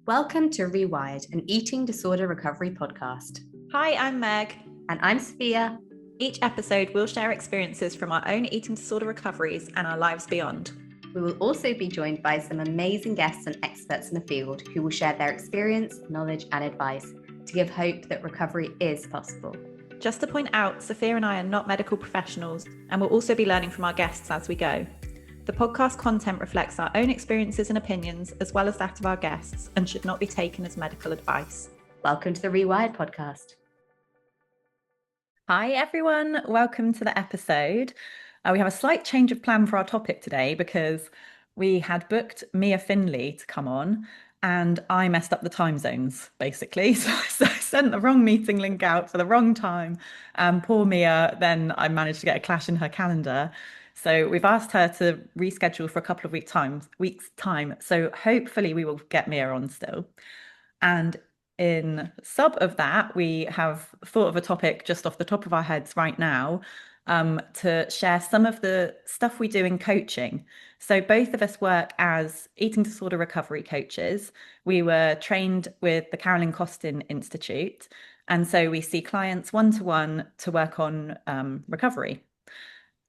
Welcome to Rewired, an eating disorder recovery podcast. Hi, I'm Meg. And I'm Sophia. Each episode, we'll share experiences from our own eating disorder recoveries and our lives beyond. We will also be joined by some amazing guests and experts in the field who will share their experience, knowledge, and advice to give hope that recovery is possible. Just to point out, Sophia and I are not medical professionals, and we'll also be learning from our guests as we go. The podcast content reflects our own experiences and opinions, as well as that of our guests, and should not be taken as medical advice. Welcome to the Rewired podcast. Hi, everyone. Welcome to the episode. We have a slight change of plan for our topic today because we had booked Mia Finley to come on and I messed up the time zones, basically. So I sent the wrong meeting link out for the wrong time. Poor Mia, then I managed to get a clash in her calendar. So we've asked her to reschedule for a couple of weeks' time. So hopefully we will get Mia on still. And in sub of that, we have thought of a topic just off the top of our heads right now to share some of the stuff we do in coaching. So both of us work as eating disorder recovery coaches. We were trained with the Carolyn Costin Institute. And so we see clients one-to-one to work on recovery.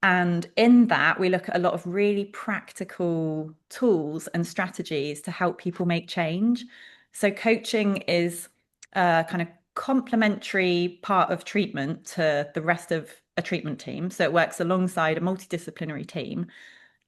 And in that, we look at a lot of really practical tools and strategies to help people make change. So coaching is a kind of complementary part of treatment to the rest of a treatment team. So it works alongside a multidisciplinary team.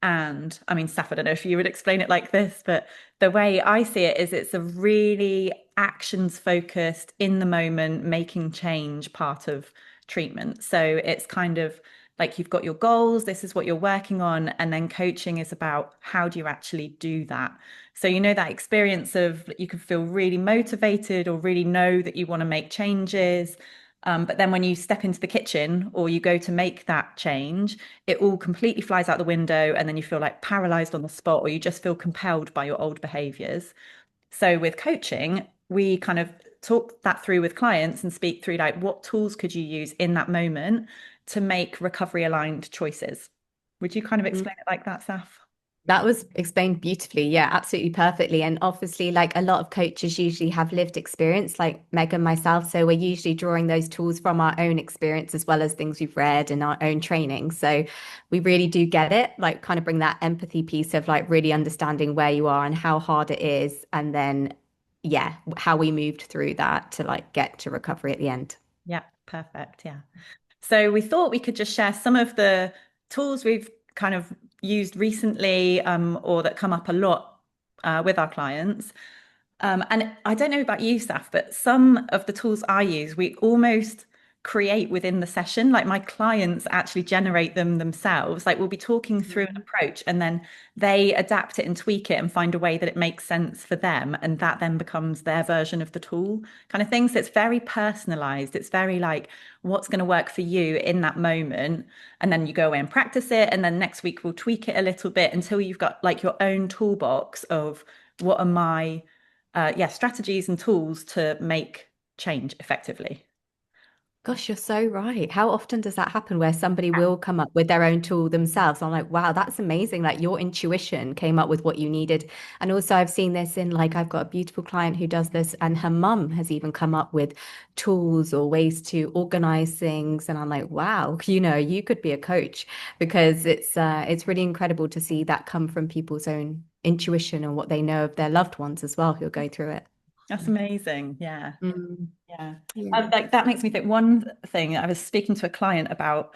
And I mean, Saf, I don't know if you would explain it like this, but the way I see it is it's a really actions focused, in the moment, making change part of treatment. So it's kind of like you've got your goals, this is what you're working on, and then coaching is about how do you actually do that. So you know that experience of you can feel really motivated or really know that you want to make changes, but then when you step into the kitchen or you go to make that change, it all completely flies out the window and then you feel like paralyzed on the spot, or you just feel compelled by your old behaviors. So with coaching, we kind of talk that through with clients and speak through like what tools could you use in that moment to make recovery aligned choices. Would you kind of explain it like that, Saf? That was explained beautifully. Yeah, absolutely perfectly. And obviously, like a lot of coaches usually have lived experience, like Meg and myself. So we're usually drawing those tools from our own experience as well as things we've read in our own training. So we really do get it, like kind of bring that empathy piece of like really understanding where you are and how hard it is. And then, yeah, how we moved through that to like get to recovery at the end. Yeah, perfect. Yeah. So we thought we could just share some of the tools we've kind of used recently or that come up a lot with our clients. And I don't know about you, Saf, but some of the tools I use, we almost create within the session. Like my clients actually generate them themselves. Like we'll be talking through an approach and then they adapt it and tweak it and find a way that it makes sense for them. And that then becomes their version of the tool kind of thing. So it's very personalized. It's very like what's going to work for you in that moment. And then you go away and practice it. And then next week we'll tweak it a little bit until you've got like your own toolbox of what are my strategies and tools to make change effectively. Gosh, you're so right. How often does that happen where somebody will come up with their own tool themselves? I'm like, wow, that's amazing. Like your intuition came up with what you needed. And also I've seen this in like I've got a beautiful client who does this and her mum has even come up with tools or ways to organize things. And I'm like, wow, you could be a coach because it's really incredible to see that come from people's own intuition and what they know of their loved ones as well who are going through it. That's amazing. Yeah. Yeah. Yeah. Like that makes me think one thing, I was speaking to a client about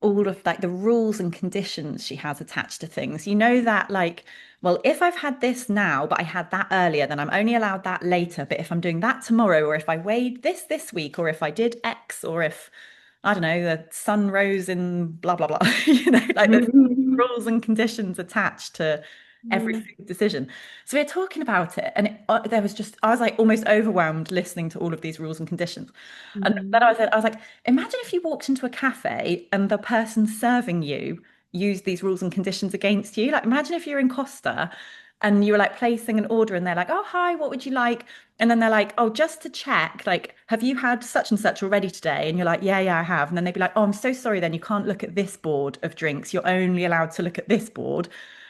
all of like the rules and conditions she has attached to things. You know that like, well, if I've had this now, but I had that earlier, then I'm only allowed that later. But if I'm doing that tomorrow, or if I weighed this week, or if I did X, or if I don't know, the sun rose in blah blah blah, like there's rules and conditions attached to every food decision. So we are talking about it, and there was just I was like almost overwhelmed listening to all of these rules and conditions. And then I was like, imagine if you walked into a cafe and the person serving you used these rules and conditions against you. Like imagine if you're in Costa and you were like placing an order and they're like, oh hi, what would you like? And then they're like, oh, just to check, like, have you had such and such already today? And you're like, yeah, I have. And then they'd be like, oh, I'm so sorry, then you can't look at this board of drinks. You're only allowed to look at this board.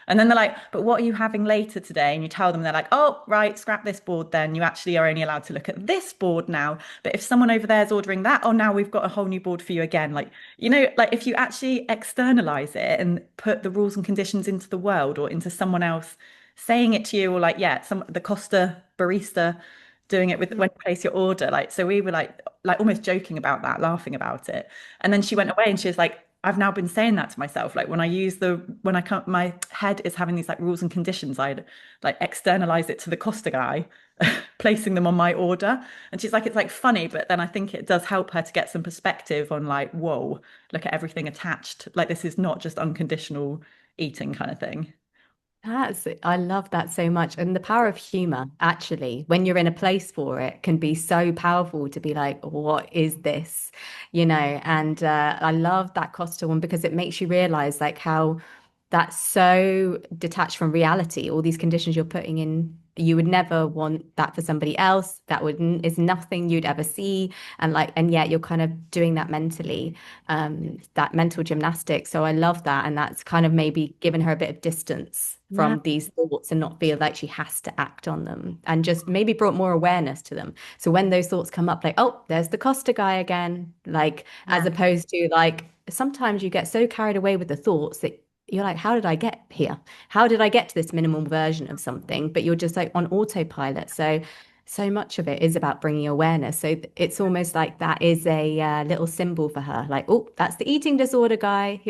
And then they're like, but what are you having later today? And you tell them, they're like, oh, right, scrap this board then. You actually are only allowed to look at this board now. But if someone over there is ordering that, oh, now we've got a whole new board for you again. Like, like if you actually externalize it and put the rules and conditions into the world or into someone else saying it to you, or like, yeah, the Costa barista doing it with when you place your order. Like, so we were like almost joking about that, laughing about it. And then she went away and she was like, I've now been saying that to myself. Like when I come, my head is having these like rules and conditions. I'd like externalize it to the Costa guy, placing them on my order. And she's like, it's like funny, but then I think it does help her to get some perspective on like, whoa, look at everything attached. Like this is not just unconditional eating kind of thing. I love that so much. And the power of humor, actually, when you're in a place for it, can be so powerful to be like, what is this? And I love that Costa one because it makes you realize like how that's so detached from reality. All these conditions you're putting in, you would never want that for somebody else. That would is nothing you'd ever see. And yet you're kind of doing that mentally, that mental gymnastics. So I love that. And that's kind of maybe given her a bit of distance Yeah. from these thoughts and not feel like she has to act on them and just maybe brought more awareness to them. So when those thoughts come up, like, oh, there's the Costa guy again, like, as Yeah. opposed to like, sometimes you get so carried away with the thoughts that you're like, how did I get here? How did I get to this minimal version of something? But you're just like on autopilot. So much of it is about bringing awareness. So it's almost like that is a little symbol for her. Like, oh, that's the eating disorder guy.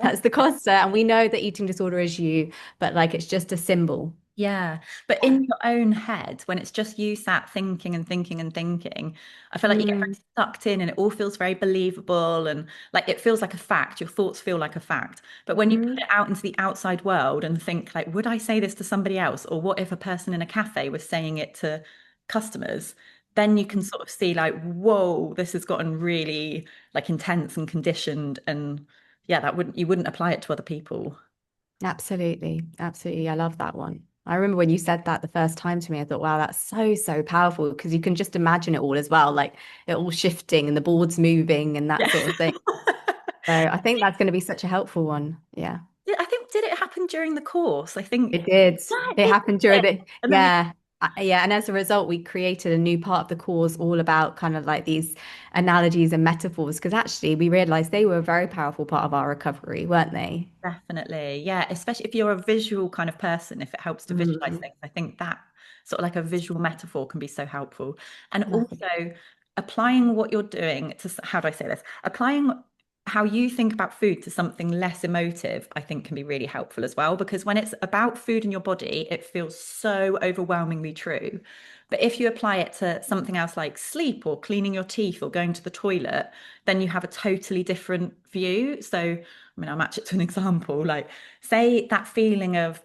That's the Costa. And we know that eating disorder is you, but like it's just a symbol. Yeah, but in your own head, when it's just you sat thinking and thinking and thinking, I feel like you get very Mm, sucked in and it all feels very believable and like it feels like a fact. Your thoughts feel like a fact. But when you put mm, it out into the outside world and think like, would I say this to somebody else? Or what if a person in a cafe was saying it to customers? Then you can mm. sort of see like, whoa, this has gotten really like intense and conditioned. And yeah, that wouldn't you wouldn't apply it to other people. Absolutely. Absolutely. I love that one. I remember when you said that the first time to me, I thought, wow, that's so powerful because you can just imagine it all as well, like it all shifting and the boards moving and that Yeah. sort of thing. So I think that's going to be such a helpful one. Yeah, I think did it happen during the course? I think it did. yeah, It it happened during did. the, And then we yeah. Yeah, and as a result, we created a new part of the course all about kind of like these analogies and metaphors because actually we realized they were a very powerful part of our recovery, weren't they? definitely, yeah, especially if you're a visual kind of person, if it helps to visualize Mm, things, I think that sort of like a visual metaphor can be so helpful. And definitely. also applying what you're doing to, how do I say this? Applying how you think about food to something less emotive, I think can be really helpful as well. Because when it's about food in your body, it feels so overwhelmingly true. But if you apply it to something else like sleep or cleaning your teeth or going to the toilet, then you have a totally different view. So, I mean, I'll match it to an example. Like, say that feeling of,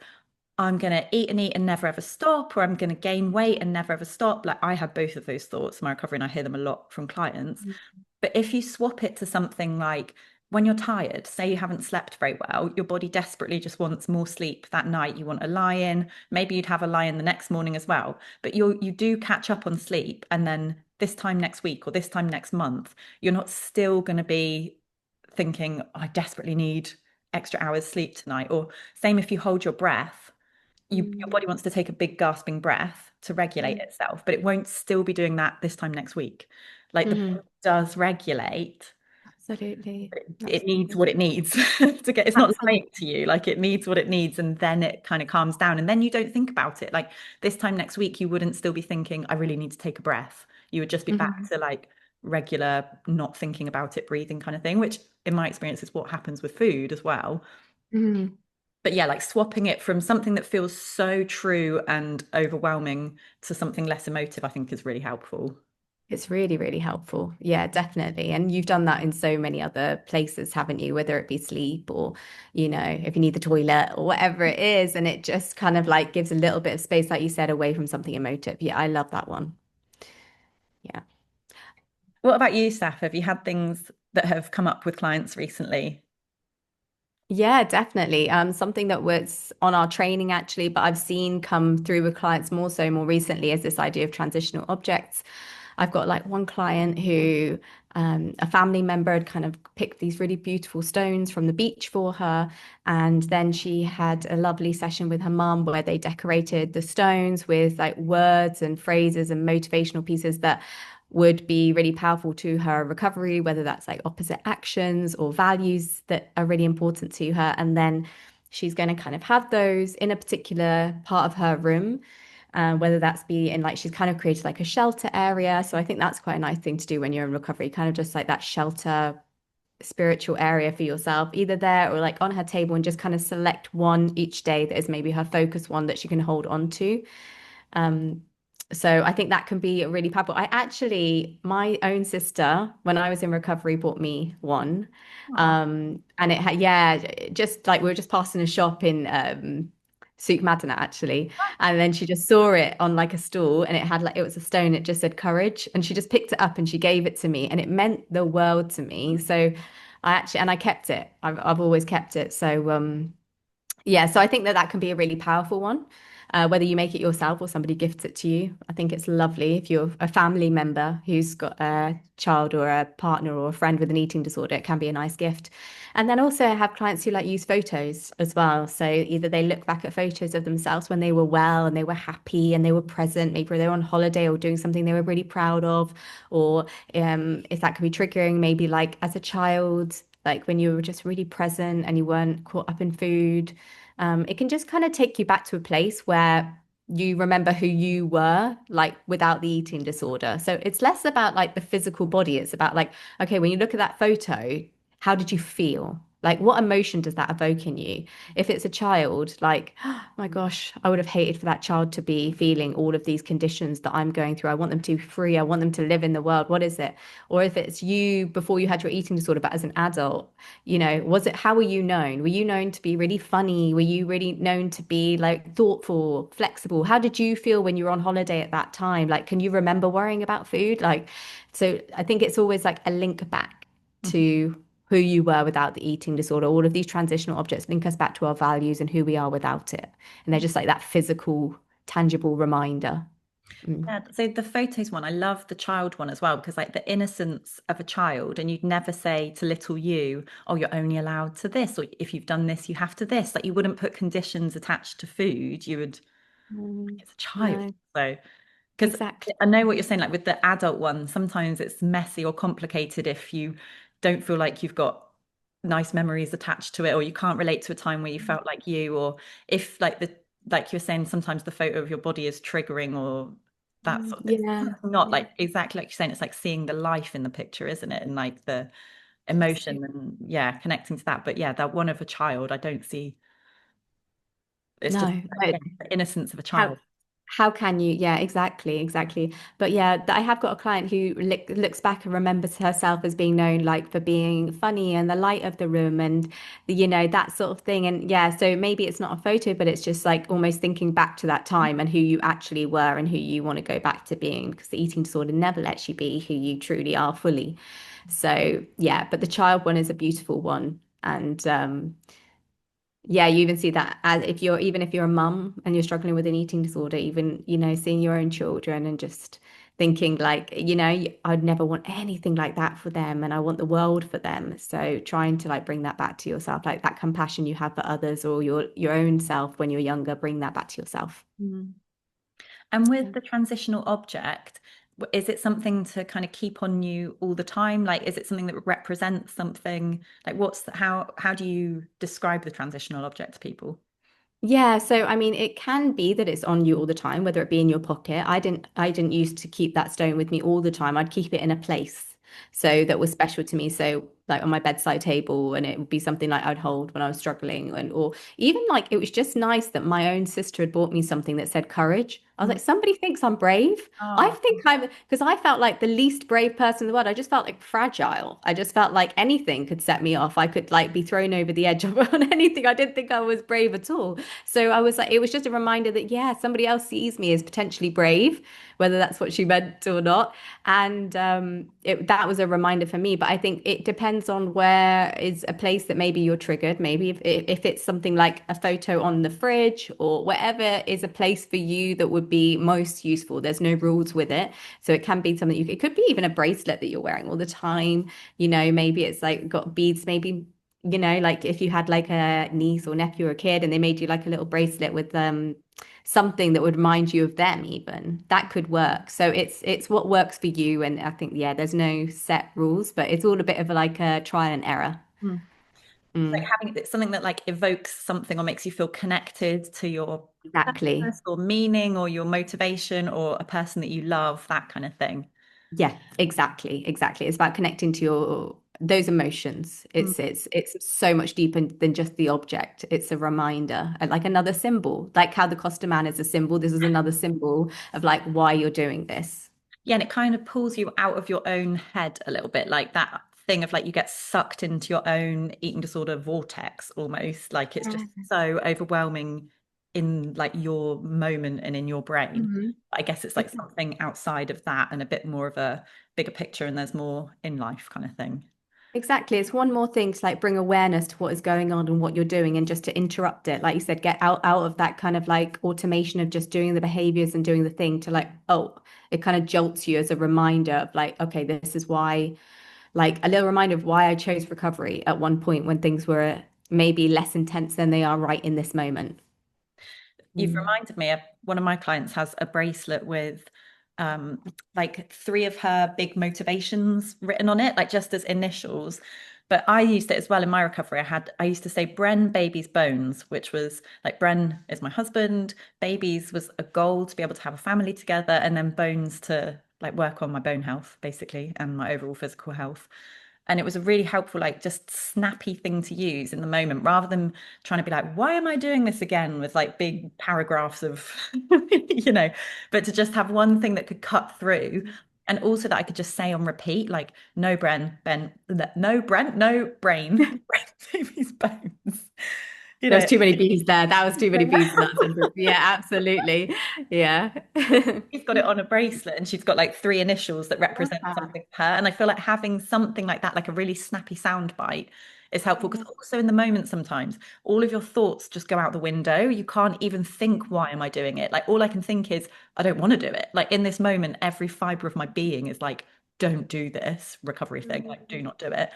I'm going to eat and never ever stop, or I'm going to gain weight and never ever stop. Like, I have both of those thoughts in my recovery, and I hear them a lot from clients. But if you swap it to something like when you're tired, say you haven't slept very well, your body desperately just wants more sleep that night. You want a lie-in. Maybe you'd have a lie-in the next morning as well. But you do catch up on sleep, and then this time next week or this time next month, you're not still going to be thinking, "Oh, I desperately need extra hours sleep tonight." Or same if you hold your breath, your Mm, body wants to take a big gasping breath to regulate mm, itself, but it won't still be doing that this time next week. Like the mm. body does regulate, Absolutely. it needs Absolutely. what it needs to get, it's not Absolutely. lying to you, like it needs what it needs, and then it kind of calms down, and then you don't think about it. Like this time next week, you wouldn't still be thinking, I really need to take a breath. You would just be back Mhm. to like regular, not thinking about it, breathing kind of thing, which in my experience is what happens with food as well. Mhm. But yeah, like swapping it from something that feels so true and overwhelming to something less emotive, I think is really helpful. It's really helpful. Yeah, definitely. And you've done that in so many other places, haven't you? Whether it be sleep or, if you need the toilet or whatever it is. And it just kind of like gives a little bit of space, like you said, away from something emotive. Yeah, I love that one. Yeah. What about you, Saf? Have you had things that have come up with clients recently? Yeah, definitely. Something that was on our training actually, but I've seen come through with clients more so more recently is this idea of transitional objects. I've got like one client who a family member had kind of picked these really beautiful stones from the beach for her. And then she had a lovely session with her mum where they decorated the stones with like words and phrases and motivational pieces that would be really powerful to her recovery, whether that's like opposite actions or values that are really important to her. And then she's going to kind of have those in a particular part of her room, whether that's be in like she's kind of created like a shelter area. So I think that's quite a nice thing to do when you're in recovery, kind of just like that shelter spiritual area for yourself, either there or like on her table, and just kind of select one each day that is maybe her focus one that she can hold on to. Um, so I think that can be really powerful. I actually, my own sister, when I was in recovery, bought me one. Oh, And it had, yeah, just like we were just passing a shop in Souk Madinah actually. And then she just saw it on like a stool and it had like, it was a stone, it just said courage. And she just picked it up and she gave it to me and it meant the world to me. So I actually, and I kept it. I've always kept it. So, yeah, so I think that that can be a really powerful one, whether you make it yourself or somebody gifts it to you. I think it's lovely if you're a family member who's got a child or a partner or a friend with an eating disorder, it can be a nice gift. And then also I have clients who like use photos as well. So either they look back at photos of themselves when they were well and they were happy and they were present, maybe they were on holiday or doing something they were really proud of, or if that could be triggering, maybe like as a child, like when you were just really present and you weren't caught up in food. It can just kind of take you back to a place where you remember who you were, like without the eating disorder. So it's less about like the physical body. It's about like, okay, when you look at that photo, how did you feel? Like, what emotion does that evoke in you? If it's a child, like, oh my gosh, I would have hated for that child to be feeling all of these conditions that I'm going through. I want them to be free. I want them to live in the world. What is it? Or if it's you before you had your eating disorder, but as an adult, was it, how were you known? Were you known to be really funny? Were you really known to be like thoughtful, flexible? How did you feel when you were on holiday at that time? Like, can you remember worrying about food? Like, so I think it's always like a link back mhm. to who you were without the eating disorder. All of these transitional objects link us back to our values and who we are without it. And they're just like that physical, tangible reminder. Mm. Yeah, so the photos one, I love the child one as well because like the innocence of a child, and you'd never say to little you, oh, you're only allowed to this, or if you've done this, you have to this. Like you wouldn't put conditions attached to food. You would, Mm, it's a child. no, So because exactly. I know what you're saying, like with the adult one, sometimes it's messy or complicated if you don't feel like you've got nice memories attached to it, or you can't relate to a time where you felt like you, or if like the like you're saying, sometimes the photo of your body is triggering or that sort of thing. Yeah, It's not yeah, like exactly like you're saying, it's like seeing the life in the picture, isn't it? And like the absolutely. emotion and yeah, connecting to that. But yeah, that one of a child, I don't see it's just No, no. again, the innocence of a How child. how can you? Yeah, exactly, exactly. But yeah, I have got a client who looks back and remembers herself as being known like for being funny and the light of the room and that sort of thing. And yeah, so maybe it's not a photo, but it's just like almost thinking back to that time and who you actually were and who you want to go back to being, because the eating disorder never lets you be who you truly are fully. So yeah, but the child one is a beautiful one. And yeah, you even see that as if you're even if you're a mum and you're struggling with an eating disorder, even seeing your own children and just thinking like, I'd never want anything like that for them and I want the world for them. So trying to like bring that back to yourself, like that compassion you have for others or your own self when you're younger, bring that back to yourself. Mm. And with Yeah. the transitional object, is it something to kind of keep on you all the time? Like, is it something that represents something? Like, how do you describe the transitional object to people? Yeah, so I mean, it can be that it's on you all the time, whether it be in your pocket. I didn't used to keep that stone with me all the time. I'd keep it in a place so that was special to me. So like on my bedside table, and it would be something like I'd hold when I was struggling, and or even like it was just nice that my own sister had bought me something that said courage. I was Mm. like, somebody thinks I'm brave. I Oh, think I'm because I felt like the least brave person in the world. I just felt like fragile. I just felt like anything could set me off. I could like be thrown over the edge of on anything. I didn't think I was brave at all. So I was like, it was just a reminder that, yeah, somebody else sees me as potentially brave, whether that's what she meant or not. And that was a reminder for me. But I think it depends depends on where is a place that maybe you're triggered. Maybe if it's something like a photo on the fridge or whatever is a place for you that would be most useful. There's no rules with it. So it can be something it could be even a bracelet that you're wearing all the time. Maybe it's like got beads, maybe, like if you had like a niece or nephew or a kid and they made you like a little bracelet with something that would remind you of them even that could work. So it's what works for you. And I think, yeah, there's no set rules, but it's all a bit of like a trial and error. Mm. Like Mm, having it's something that like evokes something or makes you feel connected to your exactly. purpose or meaning or your motivation or a person that you love, that kind of thing. Yeah, exactly. It's about connecting to your those emotions. Mm. It's so much deeper than just the object. It's a reminder, like another symbol, like how the Costa Man is a symbol. This is another symbol of like why you're doing this. Yeah, and it kind of pulls you out of your own head a little bit, like that thing of like you get sucked into your own eating disorder vortex almost. Like it's just so overwhelming in like your moment and in your brain. Mhm. I guess it's like something outside of that and a bit more of a bigger picture, and there's more in life kind of thing. Exactly. It's one more thing to like bring awareness to what is going on and what you're doing and just to interrupt it. Like you said, get out of that kind of like automation of just doing the behaviors and doing the thing to like, oh, it kind of jolts you as a reminder of like, okay, this is why, like a little reminder of why I chose recovery at one point when things were maybe less intense than they are right in this moment. You've Mm. reminded me of one of my clients has a bracelet with like three of her big motivations written on it, like just as initials. But I used it as well in my recovery. I used to say Bren Baby's Bones, which was like Bren is my husband, babies was a goal to be able to have a family together, and then bones to like work on my bone health, basically, and my overall physical health. And it was a really helpful, like just snappy thing to use in the moment rather than trying to be like, why am I doing this again with like big paragraphs of, but to just have one thing that could cut through. And also that I could just say on repeat, like, no, no, Brent, no brain, Brent, baby's bones. You There's know, too many bees there. That was too many bees in that sentence. Yeah, absolutely. Yeah. she's got it on a bracelet and she's got like three initials that Love represent that. something for her. And I feel like having something like that, like a really snappy sound bite, is helpful because Yeah. also in the moment, sometimes all of your thoughts just go out the window. You can't even think, why am I doing it? Like all I can think is, I don't want to do it. Like in this moment, every fiber of my being is like, don't do this recovery thing. Like, do not do it.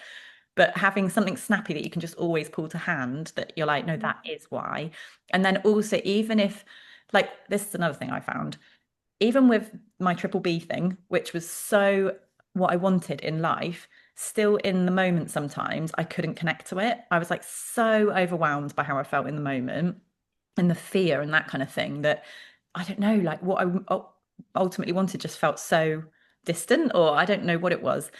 But having something snappy that you can just always pull to hand that you're like, no, that is why. And then also, even if, like, this is another thing I found even with my triple B thing, which was so what I wanted in life, still in the moment, sometimes I couldn't connect to it. I was like so overwhelmed by how I felt in the moment and the fear and that kind of thing that I don't know, like what I ultimately wanted just felt so distant, or I don't know what it was.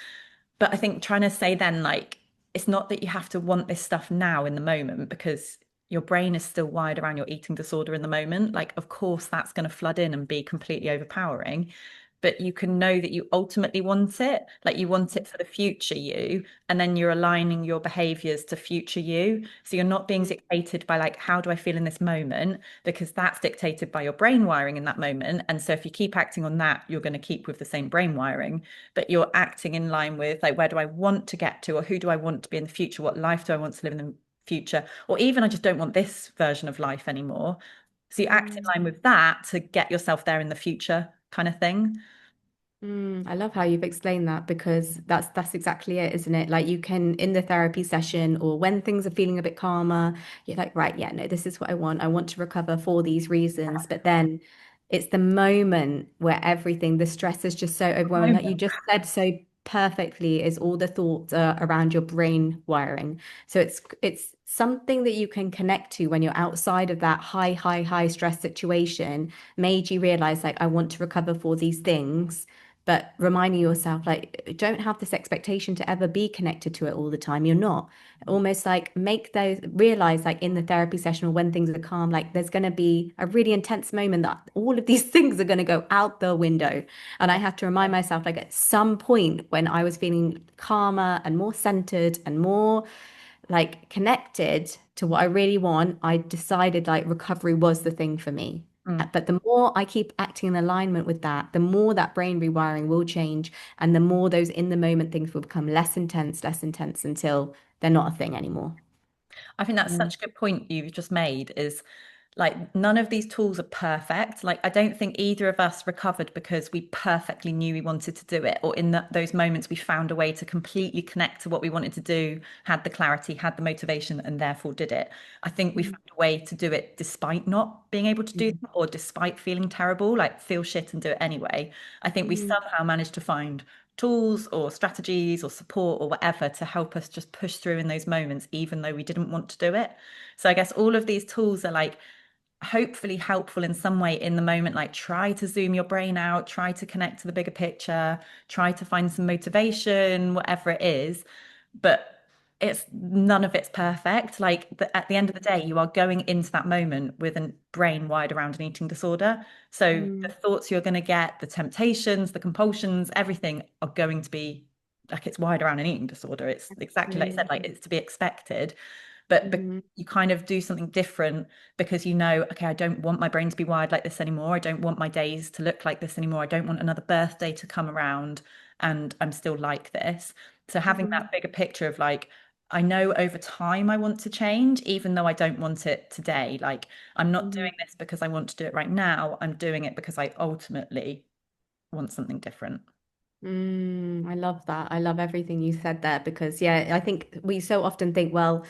But I think trying to say then, like, it's not that you have to want this stuff now in the moment because your brain is still wired around your eating disorder in the moment. Like, of course, that's going to flood in and be completely overpowering. But you can know that you ultimately want it, like you want it for the future you, and then you're aligning your behaviors to future you. So you're not being dictated by, like, how do I feel in this moment? Because that's dictated by your brain wiring in that moment. And so if you keep acting on that, you're going to keep with the same brain wiring, but you're acting in line with like where do I want to get to, or who do I want to be in the future, what life do I want to live in the future, or even I just don't want this version of life anymore. So you act in Mm. line with that to get yourself there in the future kind of thing. I love how you've explained that because that's exactly it, isn't it? Like you can in the therapy session or when things are feeling a bit calmer, you're like, right, yeah, no, this is what I want. I want to recover for these reasons. But then it's the moment where everything, the stress is just so overwhelming. Like you Moment. just said so perfectly, is all the thoughts are around your brain wiring. So it's something that you can connect to when you're outside of that high stress situation, made you realize like I want to recover for these things, but reminding yourself like don't have this expectation to ever be connected to it all the time. You're not. Almost like make those realize like in the therapy session or when things are calm, like there's going to be a really intense moment that all of these things are going to go out the window. And I have to remind myself like at some point when I was feeling calmer and more centered and more like connected to what I really want, I decided like recovery was the thing for me. Mm. But the more I keep acting in alignment with that, the more that brain rewiring will change, and the more those in the moment things will become less intense until they're not a thing anymore. I think that's Mm. such a good point you've just made is like none of these tools are perfect. Like I don't think either of us recovered because we perfectly knew we wanted to do it, or in those moments we found a way to completely connect to what we wanted to do, had the clarity, had the motivation, and therefore did it. I think we Mm. found a way to do it despite not being able to do Mm. that, or despite feeling terrible, like feel shit and do it anyway. I think we Mm. somehow managed to find tools or strategies or support or whatever to help us just push through in those moments, even though we didn't want to do it. So I guess all of these tools are like hopefully helpful in some way in the moment, like try to zoom your brain out, try to connect to the bigger picture, try to find some motivation, whatever it is. But it's none of it's perfect. Like at the end of the day, you are going into that moment with a brain wired around an eating disorder. So the Mm. thoughts you're going to get, the temptations, the compulsions, everything are going to be like it's wired around an eating disorder. It's exactly like you said, like Absolutely. it's to be expected. But Mm. you kind of do something different because you know, okay, I don't want my brain to be wired like this anymore. I don't want my days to look like this anymore. I don't want another birthday to come around and I'm still like this. So having Mhm. that bigger picture of like, I know over time I want to change, even though I don't want it today. Like, I'm not doing Mhm. this because I want to do it right now. I'm doing it because I ultimately want something different. I love that. I love everything you said there because, yeah, I think we so often think, well,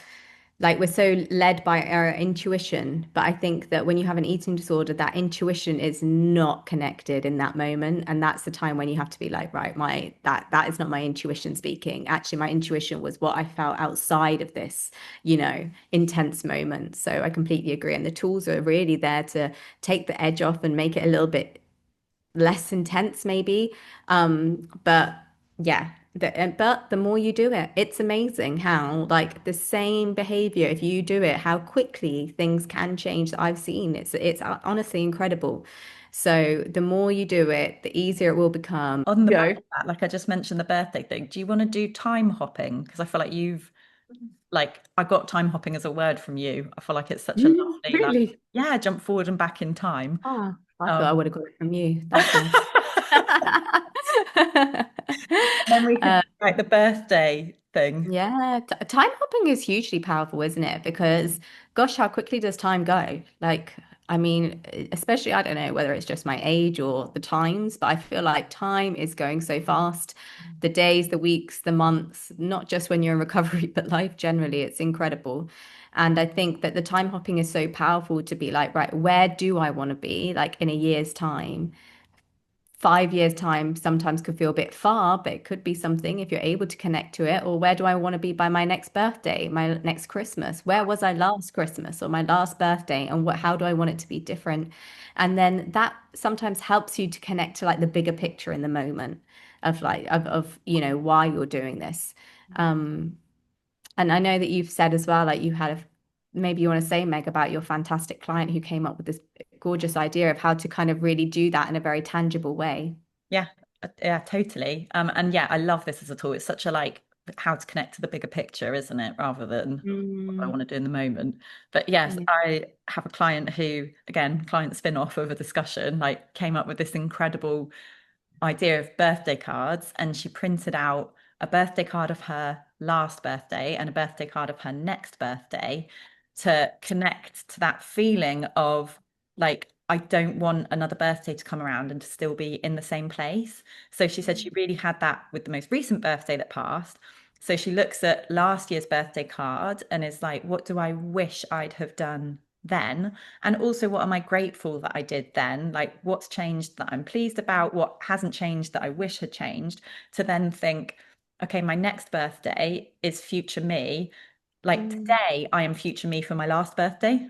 like we're so led by our intuition, but I think that when you have an eating disorder, that intuition is not connected in that moment, and that's the time when you have to be like, right, my that is not my intuition speaking. Actually, my intuition was what I felt outside of this, intense moment. So I completely agree, and the tools are really there to take the edge off and make it a little bit less intense maybe. But yeah, but the more you do it, it's amazing how like the same behavior, if you do it, how quickly things can change that I've seen. It's honestly incredible. So the more you do it, the easier it will become. On the back of that, like I just mentioned the birthday thing, do you want to do time hopping? Because I feel like you've like I got time hopping as a word from you. I feel like it's such a lovely like Really? yeah, jump forward and back in time. Oh, I thought I Um would have got it from you. That's nice. then we could like the birthday thing. Yeah, t time hopping is hugely powerful, isn't it? Because, gosh, how quickly does time go? Like, I mean, especially, I don't know whether it's just my age or the times, but I feel like time is going so fast. The days, the weeks, the months, not just when you're in recovery, but life generally, it's incredible. And I think that the time hopping is so powerful to be like, right, where do I want to be? Like in a year's time. 5 years' time sometimes could feel a bit far, but it could be something if you're able to connect to it. Or where do I want to be by my next birthday, my next Christmas? Where was I last Christmas or my last birthday? And how do I want it to be different? And then that sometimes helps you to connect to like the bigger picture in the moment of like why you're doing this. Um, and I know that you've said as well, like you had maybe you want to say, Meg, about your fantastic client who came up with this gorgeous idea of how to kind of really do that in a very tangible way. Yeah, yeah, totally. And yeah, I love this as a tool. It's such a like how to connect to the bigger picture, isn't it? Rather than what I Mm, want to do in the moment. But yes, yeah. I have a client who, again, client spin-off of a discussion, like came up with this incredible idea of birthday cards, and she printed out a birthday card of her last birthday and a birthday card of her next birthday to connect to that feeling of like I don't want another birthday to come around and to still be in the same place. So she said she really had that with the most recent birthday that passed. So she looks at last year's birthday card and is like, what do I wish I'd have done then? And also, what am I grateful that I did then? Like, what's changed that I'm pleased about? What hasn't changed that I wish had changed? To then think, okay, my next birthday is future me. Like Mm, today, I am future me for my last birthday,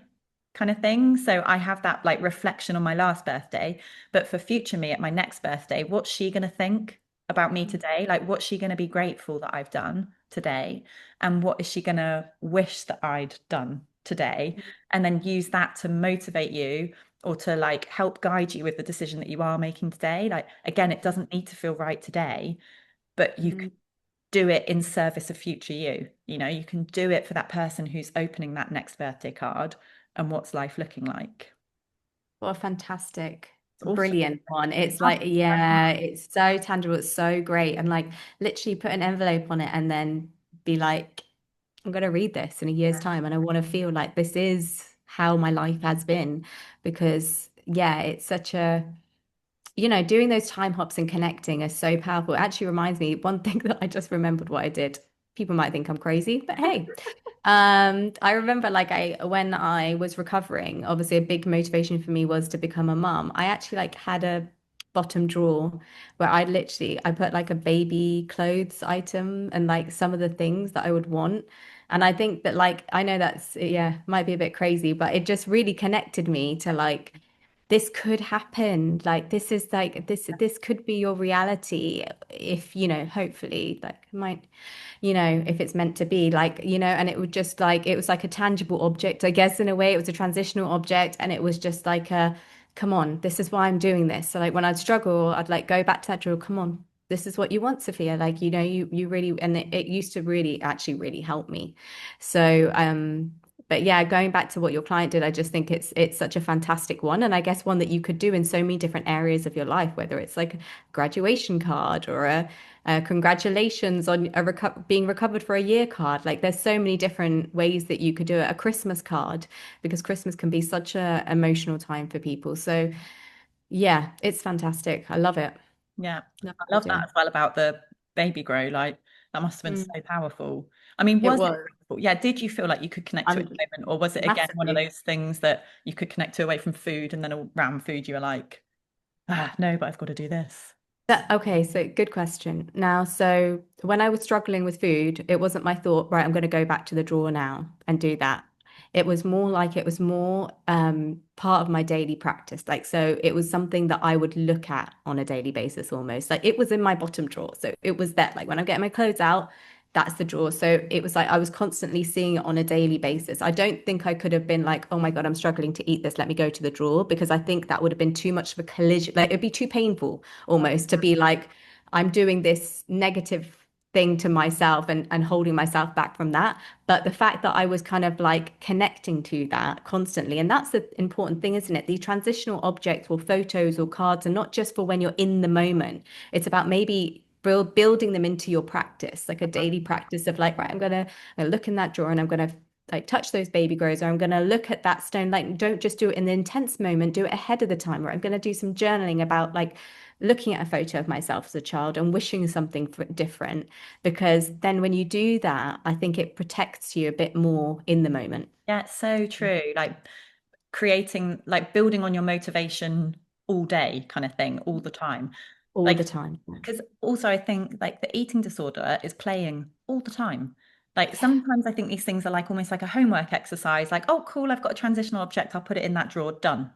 kind of thing. So I have that like reflection on my last birthday. But for future me at my next birthday, what's she going to think about me today? Like, what's she going to be grateful that I've done today? And what is she going to wish that I'd done today? And then use that to motivate you or to like help guide you with the decision that you are making today. Like, again, it doesn't need to feel right today, but you can mm. do it in service of future you. You know, you can do it for that person who's opening that next birthday card and what's life looking like. What a fantastic, It's awesome. brilliant one. It's Oh, like, yeah, it's so tangible. It's so great. And like literally put an envelope on it and then be like, I'm going to read this in a year's time. And I want to feel like this is how my life has been. Because, yeah, it's such a, doing those time hops and connecting are so powerful. It actually reminds me, one thing that I just remembered what I did. People might think I'm crazy, but hey, I remember like when I was recovering, obviously a big motivation for me was to become a mum. I actually like had a bottom drawer where I put like a baby clothes item and like some of the things that I would want. And I think that like I know that's yeah, might be a bit crazy, but it just really connected me to like this could happen. Like this is like this could be your reality if, hopefully like might if it's meant to be like, and it would just like, it was like a tangible object, I guess, in a way. It was a transitional object. And it was just like come on, this is why I'm doing this. So like when I'd struggle, I'd like go back to that drill, come on, this is what you want, Sophia. Like, you really, and it used to really, actually really help me. So, but yeah, going back to what your client did, I just think it's such a fantastic one. And I guess one that you could do in so many different areas of your life, whether it's like a graduation card or a congratulations on being recovered for a year card. Like there's so many different ways that you could do it. A Christmas card, because Christmas can be such a emotional time for people. So yeah, it's fantastic. I love it. yeah. Love I what love you're that doing. as well about the baby grow. Like that must have been Mm, so powerful. I mean, it was it was. powerful? Yeah, did you feel like you could connect to it I'm in the moment, or was it again one of massively. those things that you could connect to away from food and then around food you were like, ah, no, but I've got to do this. Okay, so good question. Now, so when I was struggling with food, it wasn't my thought, right, I'm going to go back to the drawer now and do that. It was more like it was more part of my daily practice. Like, so it was something that I would look at on a daily basis almost. Like it was in my bottom drawer. So it was there. Like when I'm getting my clothes out, that's the drawer. So it was like I was constantly seeing it on a daily basis. I don't think I could have been like, oh my God, I'm struggling to eat this. Let me go to the drawer because I think that would have been too much of a collision. Like it'd be too painful almost to be like, I'm doing this negative thing to myself and holding myself back from that. But the fact that I was kind of like connecting to that constantly, and that's the important thing, isn't it? These transitional objects or photos or cards are not just for when you're in the moment. It's about maybe building them into your practice, like a daily practice of like, right, I'm gonna look in that drawer and I'm gonna like touch those baby grows, or I'm going to look at that stone. Like, don't just do it in the intense moment, do it ahead of the time. Or I'm going to do some journaling about like looking at a photo of myself as a child and wishing something different. Because then when you do that, I think it protects you a bit more in the moment Yeah, it's so true. Like creating, like building on your motivation all day kind of thing, all the time. all Like the time. because also I think like the eating disorder is playing all the time. Like Yeah. sometimes I think these things are like almost like a homework exercise, like, oh, cool, I've got a transitional object, I'll put it in that drawer, done.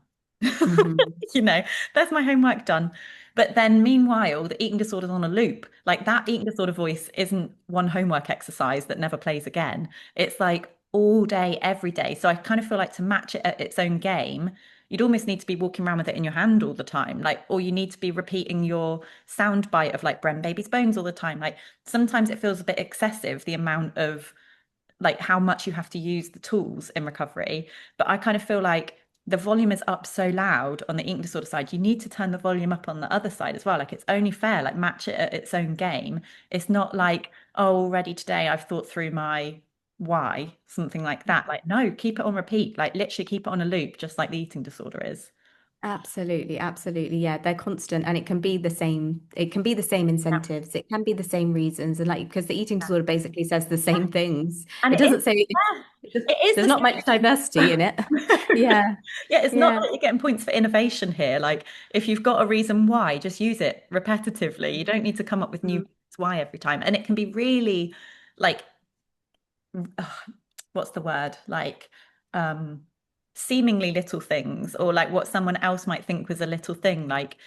Hmm. You know, there's my homework done. But then meanwhile, the eating disorder's on a loop. Like that eating disorder voice isn't one homework exercise that never plays again. It's like all day, every day. So I kind of feel like to match it at its own game, you'd almost need to be walking around with it in your hand all the time. Like, or you need to be repeating your sound bite of like Bren Baby's Bones all the time. Like sometimes it feels a bit excessive, the amount of like how much you have to use the tools in recovery. But I kind of feel like the volume is up so loud on the eating disorder side, you need to turn the volume up on the other side as well. Like it's only fair, like match it at its own game. It's not like, oh, already today I've thought through my why, something like that. Like, no, keep it on repeat, like literally keep it on a loop, just like the eating disorder is. Absolutely, absolutely. Yeah, they're constant and it can be the same. It can be the same incentives. It can be the same reasons. And like, because the eating disorder basically says the Yeah. same things. And It it is, doesn't say yeah, it just, it is there's the not much diversity in it. same. Yeah, Yeah, it's not yeah. that you're getting points for innovation here. Like, if you've got a reason why, just use it repetitively. You don't need to come up with new Mm. reasons why every time. And it can be really like, ugh, what's the word? Like, um, seemingly little things, or like what someone else might think was a little thing. Like,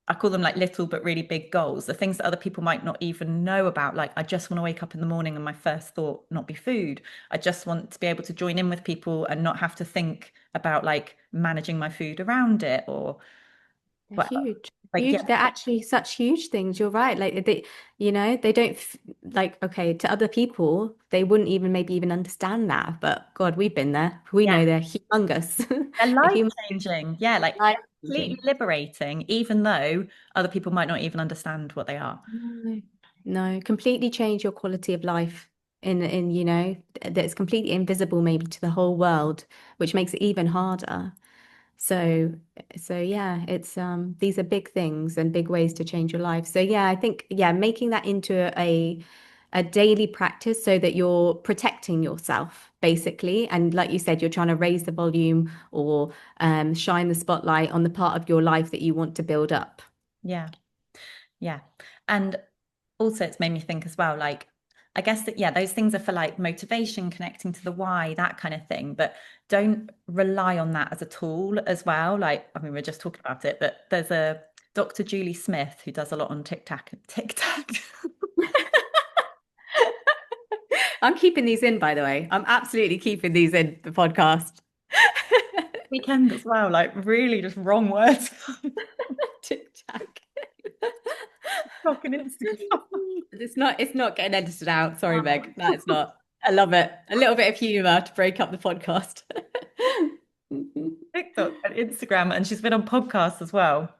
I call them like little but really big goals, the things that other people might not even know about. Like, I just want to wake up in the morning and my first thought not be food. I just want to be able to join in with people and not have to think about like managing my food around it or They're whatever. huge. Like, yeah, Huge. They're actually such huge things. You're right. Like they, they don't like, okay, to other people, they wouldn't even maybe even understand that. But God, we've been there. We yeah, know they're humongous. they're A life humongous changing. Yeah, like life completely changing. liberating, even though other people might not even understand what they are. No, no, completely change your quality of life in, that's completely invisible maybe to the whole world, which makes it even harder. So, so yeah, it's these are big things and big ways to change your life. So yeah, I think yeah, making that into a daily practice so that you're protecting yourself basically. And like you said, you're trying to raise the volume or shine the spotlight on the part of your life that you want to build up. Yeah, yeah. And also it's made me think as well, like, I guess that, yeah, those things are for like motivation, connecting to the why, that kind of thing. But don't rely on that as a tool as well. Like, I mean, we're just talking about it, but there's a Dr. Julie Smith who does a lot on TikTok. I'm keeping these in, by the way. I'm absolutely keeping these in the podcast. Weekend as well, like really just wrong words. Tic Tac. TikTok and Instagram. It's not getting edited out. Sorry, Meg. No, it's not. I love it. A little bit of humor to break up the podcast. TikTok and Instagram, and she's been on podcasts as well.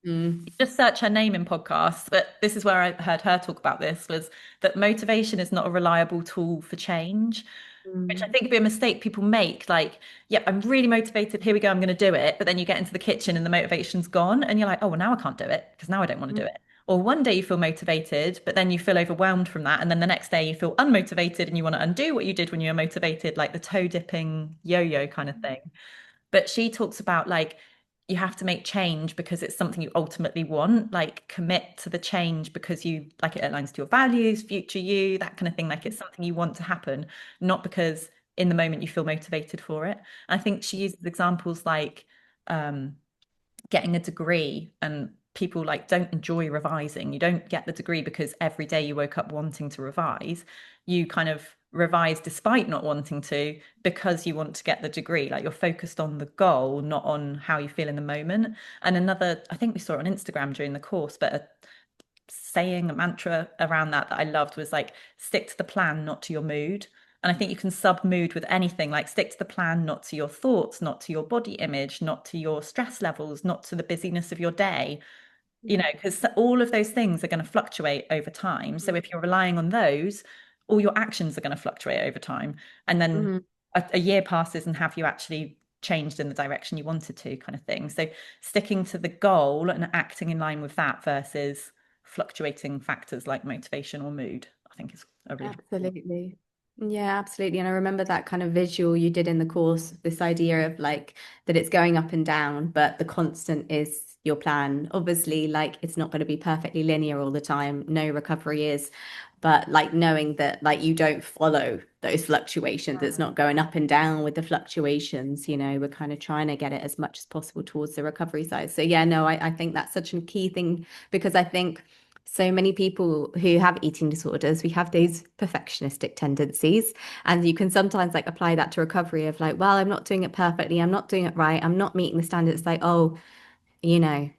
Mm, Just search her name in podcasts, but this is where I heard her talk about this, was that motivation is not a reliable tool for change, which I mm, think would be a mistake people make. Like, yep, I'm really motivated. Here we go. I'm going to do it. But then you get into the kitchen and the motivation's gone, and you're like, oh, well, now I can't do it because now I don't want to mm, do it. Or one day you feel motivated, but then you feel overwhelmed from that. And then the next day you feel unmotivated and you want to undo what you did when you were motivated, like the toe dipping yo-yo kind of thing. But she talks about like you have to make change because it's something you ultimately want, like commit to the change because you like it aligns to your values, future you, that kind of thing. Like it's something you want to happen, not because in the moment you feel motivated for it. I think she uses examples like um getting a degree, and people like don't enjoy revising. You don't get the degree because every day you woke up wanting to revise. You kind of revise despite not wanting to because you want to get the degree. Like you're focused on the goal, not on how you feel in the moment. And another, I think we saw it on Instagram during the course, but a saying, a mantra around that I loved was like, stick to the plan, not to your mood. And I think you can sub mood with anything, like stick to the plan, not to your thoughts, not to your body image, not to your stress levels, not to the busyness of your day, because all of those things are going to fluctuate over time. So if you're relying on those, all your actions are going to fluctuate over time. And then mm. a year passes and have you actually changed in the direction you wanted to, kind of thing. So sticking to the goal and acting in line with that versus fluctuating factors like motivation or mood, I think is a really helpful. Absolutely. Yeah, absolutely. And I remember that kind of visual you did in the course, this idea of like that it's going up and down, but the constant is your plan. Obviously, like it's not going to be perfectly linear all the time. No recovery is, but like knowing that like you don't follow those fluctuations. It's not going up and down with the fluctuations, we're kind of trying to get it as much as possible towards the recovery side. So yeah, no, I think that's such a key thing because I think so many people who have eating disorders, we have these perfectionistic tendencies. And you can sometimes like apply that to recovery of like, well, I'm not doing it perfectly. I'm not doing it right. I'm not meeting the standards. Like, oh, you know,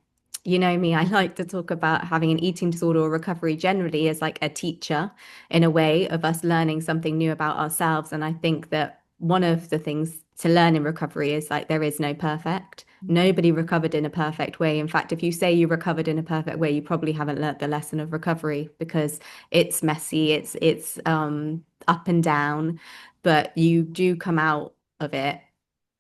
you know me, I like to talk about having an eating disorder or recovery generally as like a teacher in a way of us learning something new about ourselves. And I think that one of the things to learn in recovery is like there is no perfect. Nobody recovered in a perfect way. In fact, if you say you recovered in a perfect way, you probably haven't learnt the lesson of recovery because it's messy, it's up and down, but you do come out of it.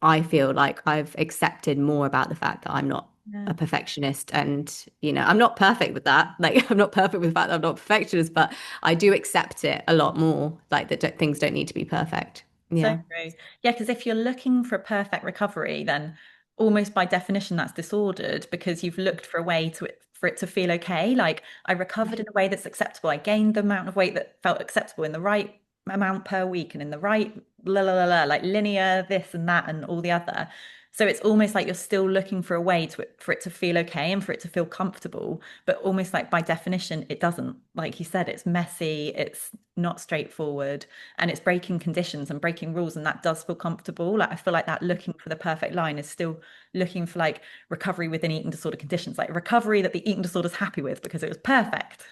I feel like I've accepted more about the fact that I'm not Yeah. a perfectionist and I'm not perfect with that. Like I'm not perfect with the fact that I'm not a perfectionist, but I do accept it a lot more, like that things don't need to be perfect. So Yeah. true. Yeah, because if you're looking for a perfect recovery, then almost by definition that's disordered because you've looked for a way for it to feel okay. Like I recovered in a way that's acceptable. I gained the amount of weight that felt acceptable in the right amount per week and in the right la la la la, like linear this and that and all the other. So it's almost like you're still looking for a way to for it to feel okay and for it to feel comfortable, but almost like by definition, it doesn't. Like you said, it's messy, it's not straightforward, and it's breaking conditions and breaking rules, and that does feel comfortable. Like I feel like that looking for the perfect line is still looking for like recovery within eating disorder conditions, like recovery that the eating disorder is happy with because it was perfect.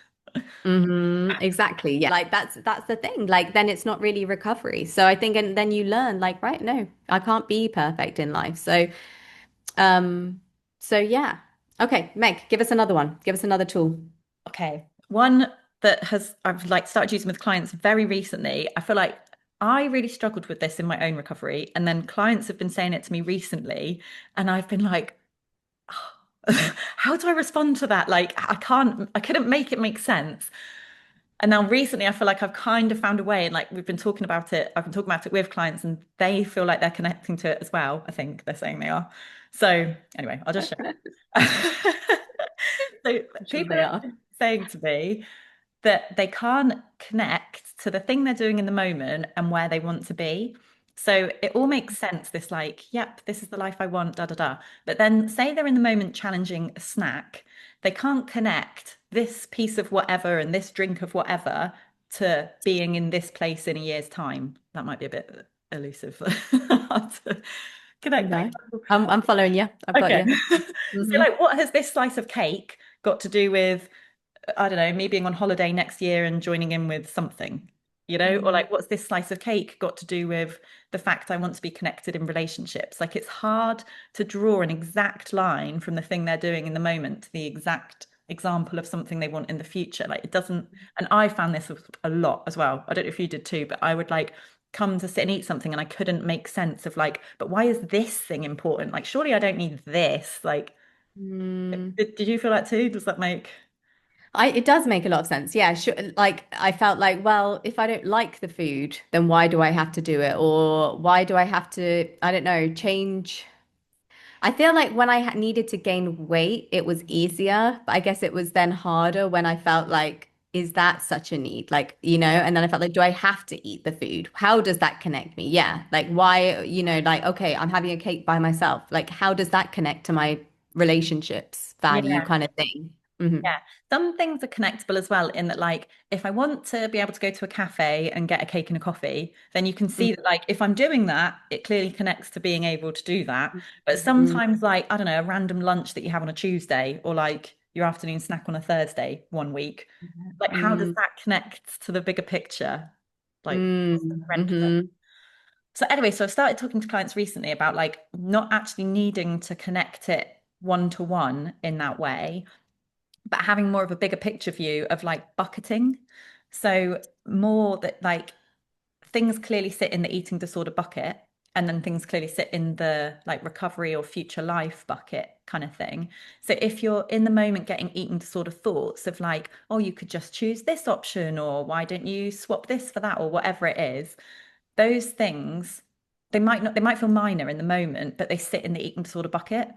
Exactly. Yeah. Like that's the thing. Like then it's not really recovery. So I think and then you learn like, right, no, I can't be perfect in life. Um so yeah. Okay, Meg, give us another one. Give us another tool. Okay. One that has I've like started using with clients very recently. I feel like I really struggled with this in my own recovery, and then clients have been saying it to me recently, and I've been like, how do I respond to that? Like I couldn't make it make sense. And now recently I feel like I've kind of found a way, and like we've been talking about it, I've been talking about it with clients and they feel like they're connecting to it as well. I think they're saying they are. So anyway, I'll just share. So I'm sure people they have are. been saying to me that they can't connect to the thing they're doing in the moment and where they want to be. So it all makes sense, this like, yep, this is the life I want, da da da. But then say they're in the moment challenging a snack, they can't connect this piece of whatever and this drink of whatever to being in this place in a year's time. That might be a bit elusive. Hard to connect. No. I'm following you. I've got Okay. you. So Hmm like what has this slice of cake got to do with I don't know, me being on holiday next year and joining in with something, you know, or hmm like, what's this slice of cake got to do with the fact I want to be connected in relationships? Like, it's hard to draw an exact line from the thing they're doing in the moment to the exact example of something they want in the future. Like, it doesn't, and I found this a lot as well. I don't know if you did too, but I would like, come to sit and eat something and I couldn't make sense of like, but why is this thing important? Like, surely I don't need this. Like, Mm. did you feel that too? Does that make It does make a lot of sense. Yeah, sure. Like I felt like, well, if I don't like the food, then why do I have to do it? Or why do I have to, I don't know, change? I feel like when I needed to gain weight, it was easier, but I guess it was then harder when I felt like, is that such a need? Like, and then I felt like, do I have to eat the food? How does that connect me? Yeah. Like, why, like, okay, I'm having a cake by myself. Like, how does that connect to my relationships value yeah. kind of thing? Hmm Yeah, some things are connectable as well, in that, like, if I want to be able to go to a cafe and get a cake and a coffee, then you can see that, like, if I'm doing that, it clearly connects to being able to do that. But hmm sometimes, like, I don't know, a random lunch that you have on a Tuesday or like your afternoon snack on a Thursday one week, like, how does mm that connect to the bigger picture? Like, what's the rent of it? hmm So, anyway, so I've started talking to clients recently about like not actually needing to connect it one to one in that way, but having more of a bigger picture view of like bucketing. So more that like things clearly sit in the eating disorder bucket, and then things clearly sit in the like recovery or future life bucket kind of thing. So if you're in the moment getting eating disorder thoughts of like, oh, you could just choose this option, or why don't you swap this for that, or whatever it is, those things, they might feel minor in the moment, but they sit in the eating disorder bucket.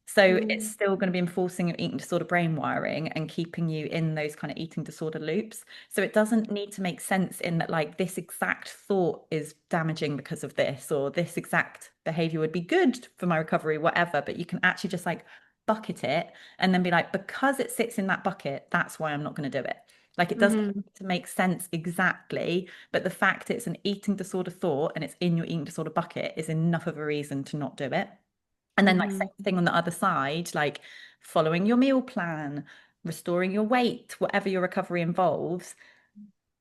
So it's mm still going to be enforcing your eating disorder brain wiring and keeping you in those kind of eating disorder loops. So it doesn't need to make sense in that like this exact thought is damaging because of this, or this exact behavior would be good for my recovery, whatever. But you can actually just like bucket it and then be like, because it sits in that bucket, that's why I'm not going to do it. Like it doesn't hmm need to make sense exactly, but the fact it's an eating disorder thought and it's in your eating disorder bucket is enough of a reason to not do it. And then like hmm same thing on the other side, like following your meal plan, restoring your weight, whatever your recovery involves,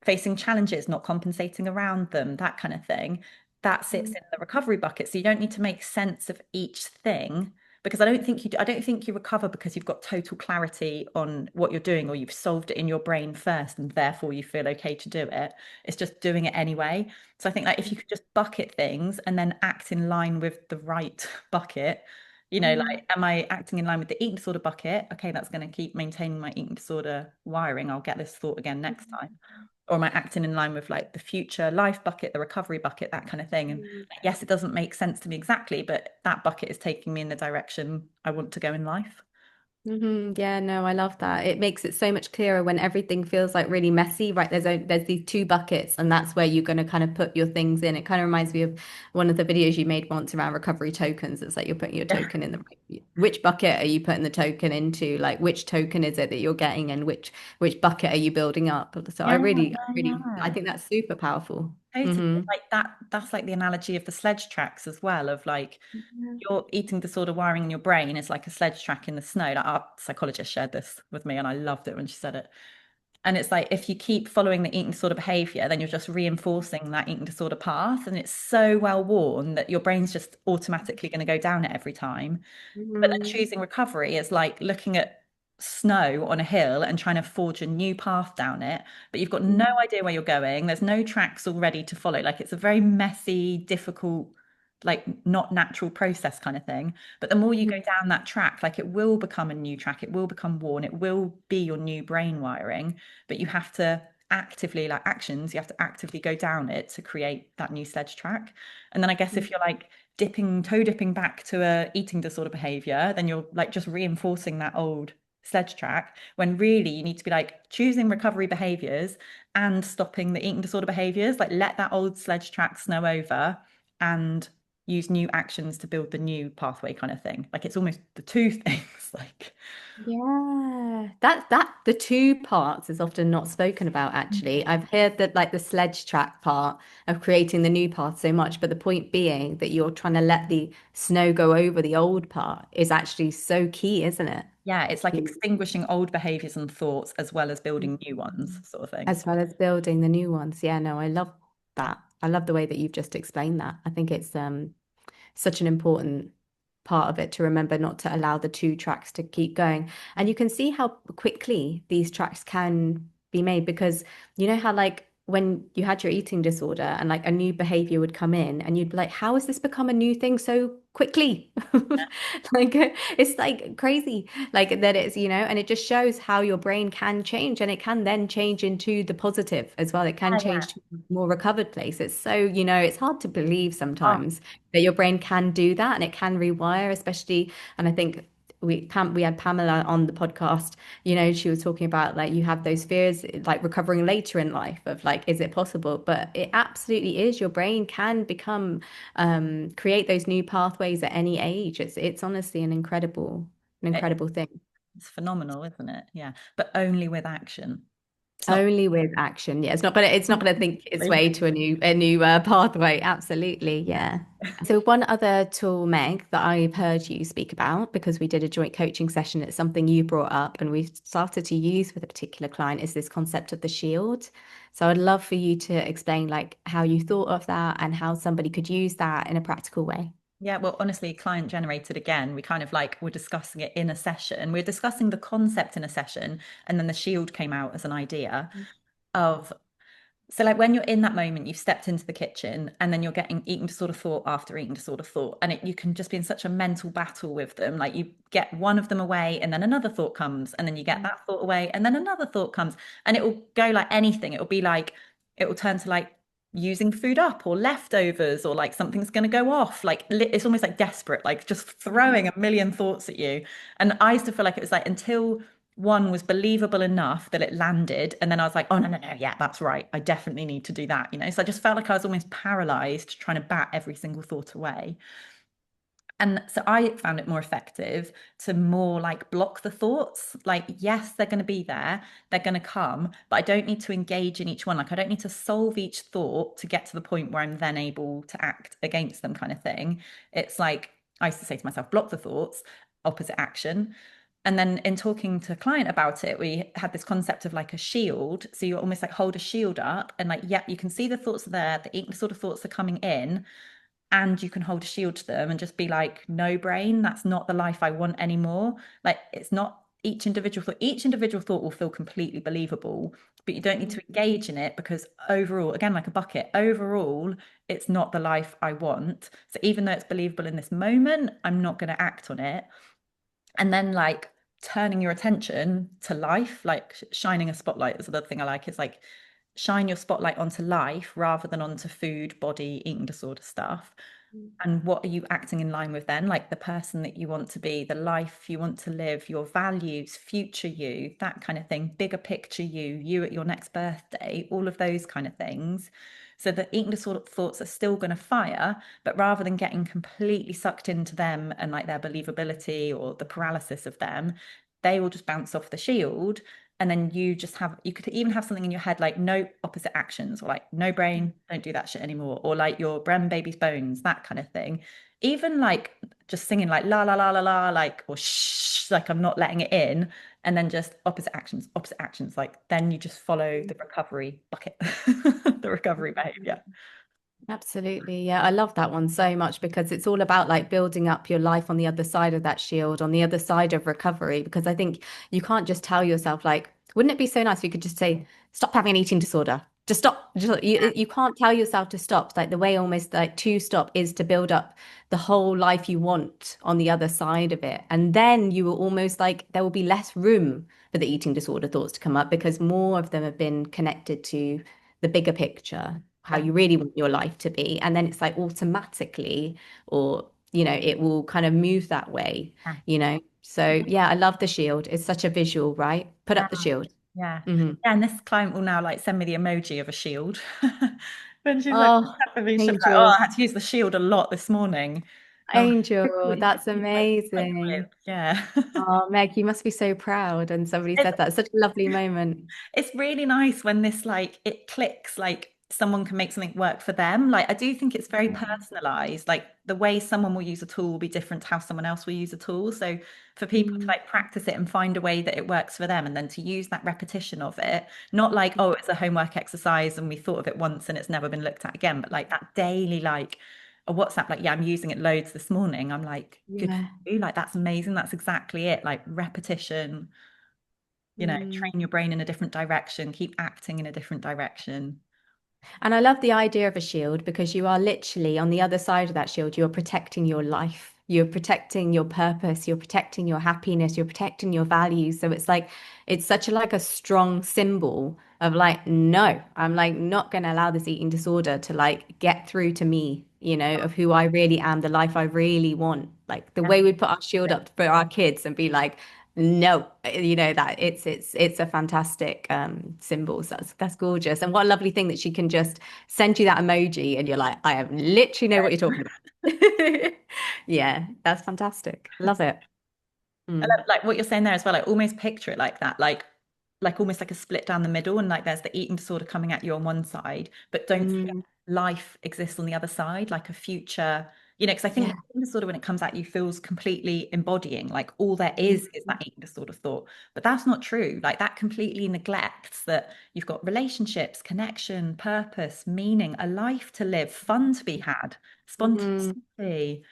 facing challenges, not compensating around them, that kind of thing, that sits in the recovery bucket. So you don't need to make sense of each thing, because I don't think you recover because you've got total clarity on what you're doing, or you've solved it in your brain first and therefore you feel okay to do it. It's just doing it anyway. So I think like if you could just bucket things and then act in line with the right bucket, like, am I acting in line with the eating disorder bucket? Okay, that's going to keep maintaining my eating disorder wiring. I'll get this thought again next time. Or am I acting in line with like the future life bucket, the recovery bucket, that kind of thing? And yes, it doesn't make sense to me exactly, but that bucket is taking me in the direction I want to go in life. Yeah, no, I love that. It makes it so much clearer when everything feels like really messy, right? There's these two buckets, and that's where you're going to kind of put your things in. It kind of reminds me of one of the videos you made once around recovery tokens. It's like you're putting your Yeah, token in which bucket are you putting the token into? Like which token is it that you're getting, and which bucket are you building up? So yeah, I yeah. think that's super powerful. Totally. Hmm. Like that's like the analogy of the sledge tracks as well, of like your eating disorder wiring in your brain is like a sledge track in the snow. Like our psychologist shared this with me and I loved it when she said it. And it's like if you keep following the eating disorder behavior, then you're just reinforcing that eating disorder path. And it's so well worn that your brain's just automatically going to go down it every time. But then Hmm. choosing recovery is like looking at snow on a hill and trying to forge a new path down it, but you've got no idea where you're going. There's no tracks already to follow. Like it's a very messy, difficult, like not natural process kind of thing. But the more you go down that track, like it will become a new track, it will become worn, it will be your new brain wiring, but you have to actively, like actions, you have to actively go down it to create that new sledge track. And then I guess if you're like toe dipping back to a eating disorder behavior, then you're like just reinforcing that old sledge track when really you need to be like choosing recovery behaviors and stopping the eating disorder behaviors. Like let that old sledge track snow over and use new actions to build the new pathway kind of thing. Like it's almost the two things. Like Yeah, that the two parts is often not spoken about actually. I've heard that like the sledge track part of creating the new path so much, but the point being that you're trying to let the snow go over the old part is actually so key, isn't it? yeah, it's like You- extinguishing old behaviors and thoughts as well as building new ones, sort of thing. As well as building the new ones. Yeah, no, I love that. I love the way that you've just explained that. I think it's such an important part of it to remember not to allow the two tracks to keep going. And you can see how quickly these tracks can be made because you know how like when you had your eating disorder and like a new behavior would come in and you'd be like, how has this become a new thing so quickly? Like it's like crazy. Like that it's, and it just shows how your brain can change and it can then change into the positive as well. It can Yeah, yeah. change to a more recovered place. It's so, it's hard to believe Oh, sometimes that your brain can do that and it can rewire, especially. And I think we had Pamela on the podcast. She was talking about like you have those fears, like recovering later in life of like, is it possible? But it absolutely is. Your brain can create those new pathways at any age. It's honestly an it- incredible thing. it's phenomenal, isn't it? Yeah, but only with action. It's not. Only with action. Yeah, it's not gonna think its way to a new pathway. Absolutely, yeah. So one other tool, Meg, that I've heard you speak about because we did a joint coaching session, it's something you brought up and we started to use with a particular client is this concept of the shield. So I'd love for you to explain like how you thought of that and how somebody could use that in a practical way. Yeah, well, honestly, client generated again. We kind of like were discussing it in a session. We were discussing the concept in a session, and then the shield came out as an idea of so, like, when you're in that moment, you've stepped into the kitchen and then you're getting eating disorder thought after eating disorder thought. And you can just be in such a mental battle with them. Like, you get one of them away and then another thought comes, and then you get that thought away and then another thought comes. And it will go like anything. It will be like, it will turn to like using food up or leftovers or like something's going to go off. Like, it's almost like desperate, like just throwing a million thoughts at you. And I used to feel like it was like until one was believable enough that it landed. And then I was like, oh, no, no, no. Yeah, that's right. I definitely need to do that. So I just felt like I was almost paralyzed trying to bat every single thought away. And so I found it more effective to more like block the thoughts. Like, yes, they're going to be there, they're going to come, but I don't need to engage in each one. Like, I don't need to solve each thought to get to the point where I'm then able to act against them, kind of thing. It's like I used to say to myself, block the thoughts, opposite action. And then in talking to a client about it, we had this concept of like a shield. So you almost like hold a shield up and like, yep, you can see the thoughts are there, the eating disorder thoughts are coming in, and you can hold a shield to them and just be like, no brain, that's not the life I want anymore. Like it's not each individual thought will feel completely believable, but you don't need to engage in it because overall, again, like a bucket, overall, it's not the life I want. So even though it's believable in this moment, I'm not going to act on it. And then like turning your attention to life, like shining a spotlight is another thing I like. It's like shine your spotlight onto life rather than onto food, body, eating disorder stuff. And what are you acting in line with then? Like the person that you want to be, the life you want to live, your values, future you, that kind of thing, bigger picture you, you at your next birthday, all of those kind of things. So the eating disorder thoughts are still going to fire, but rather than getting completely sucked into them and like their believability or the paralysis of them, they will just bounce off the shield. And then you just have, you could even have something in your head like no opposite actions, or like no brain, don't do that shit anymore, or like your brain baby's bones, that kind of thing. Even like just singing like la la la la la, like, or shh, like I'm not letting it in. And then just opposite actions. Like then you just follow the recovery bucket, the recovery behavior. Absolutely. Yeah, I love that one so much because it's all about like building up your life on the other side of that shield, on the other side of recovery. Because I think you can't just tell yourself, like, wouldn't it be so nice if you could just say, stop having an eating disorder? Just stop. You can't tell yourself to stop. Like the way almost like to stop is to build up the whole life you want on the other side of it. And then you will almost like there will be less room for the eating disorder thoughts to come up because more of them have been connected to the bigger picture, how Yeah. you really want your life to be. And then it's like automatically, or, it will kind of move that way, Yeah. you know? So yeah, I love the shield. It's such a visual, right? Put Yeah. up the shield. Yeah. Hmm. Yeah. And this client will now like send me the emoji of a shield. When she's like, Oh, for me, she'll be like, oh, Angel, I had to use the shield a lot this morning. And I'm like, Angel, "Really? that's Like, with, amazing. yeah. Oh, Meg, you must be so proud. And somebody It's said that. Such a lovely moment. it's really nice when this like it clicks, like someone can make something work for them. Like I do think it's very Mm, personalized. Like the way someone will use a tool will be different to how someone else will use a tool. So for people to mm, like practice it and find a way that it works for them and then to use that repetition of it, not like, oh, it's a homework exercise and we thought of it once and it's never been looked at again, but like that daily like a WhatsApp, like, yeah, I'm using it loads this morning. I'm like, good for yeah. you. Like that's amazing. That's exactly it. Like repetition, Mm. train your brain in a different direction, keep acting in a different direction. And I love the idea of a shield because you are literally on the other side of that shield, you're protecting your life, you're protecting your purpose, you're protecting your happiness, you're protecting your values. So it's like it's such a like a strong symbol of like, no, I'm like not going to allow this eating disorder to like get through to me, of who I really am, the life I really want. Like the Yeah. way we put our shield up for our kids and be like, no, that it's a fantastic symbol. So that's gorgeous. And what a lovely thing that she can just send you that emoji and you're like, I have literally know what you're talking about. Yeah, that's fantastic. Love it. I Mm. love, like what you're saying there as well. Like almost picture it like that, like almost like a split down the middle, and like there's the eating disorder coming at you on one side, but don't forget Mm. life exists on the other side, like a future. Because I think the Yeah. eating disorder when it comes at you feels completely embodying, like all there is Mm. that eating disorder thought. But that's not true. Like that completely neglects that you've got relationships, connection, purpose, meaning, a life to live, fun to be had, Mm. spontaneity,